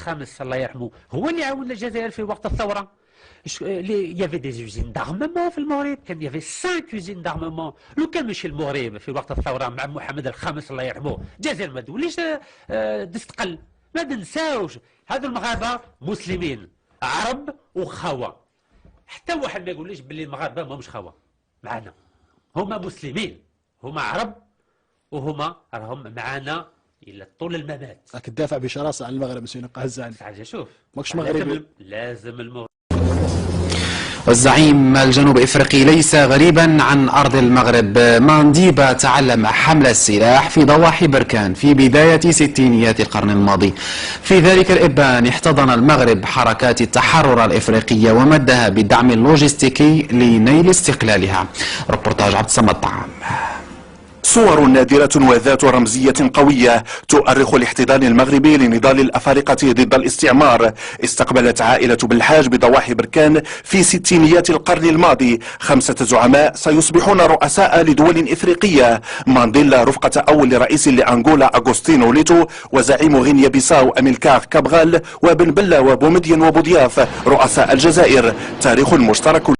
الخامس الله يرحمه هو اللي عاون الجزائر في وقت الثوره. يافي دي يوزين دارممون في المغرب، كان يافي 5 يوزين دارممون. لو كان ماشي المغرب في وقت الثوره مع محمد الخامس الله يرحمه، الجزائر ما توليش تستقل. ما ننساوش هذو المغاربه مسلمين عرب وخوا. حتى واحد ما يقوليش باللي المغاربه ماهمش خوا معنا، هما مسلمين، هما عرب، وهما راهم معنا الى طول الممات. راك تدافع بشراسه عن المغرب سيدي قهزاني. شوف ماكش مغربي. لازم المغرب. والزعيم الجنوب افريقي ليس غريبا عن ارض المغرب. مانديبا تعلم حمل السلاح في ضواحي بركان في بدايه ستينيات القرن الماضي. في ذلك الابان احتضن المغرب حركات التحرر الافريقيه ومدها بالدعم اللوجستيكي لنيل استقلالها. ريبورتاج عبد الصمد طعام. صور نادرة وذات رمزية قوية تؤرخ الاحتضان المغربي لنضال الأفارقة ضد الاستعمار. استقبلت عائلة بالحاج بضواحي بركان في ستينيات القرن الماضي 5 زعماء سيصبحون رؤساء لدول إفريقية. مانديلا رفقة أول رئيس لأنغولا أغوستينو ليتو، وزعيم غينيا بيساو أميلكار كابغال، وبن بلة وبومدين وبوضياف رؤساء الجزائر. تاريخ مشترك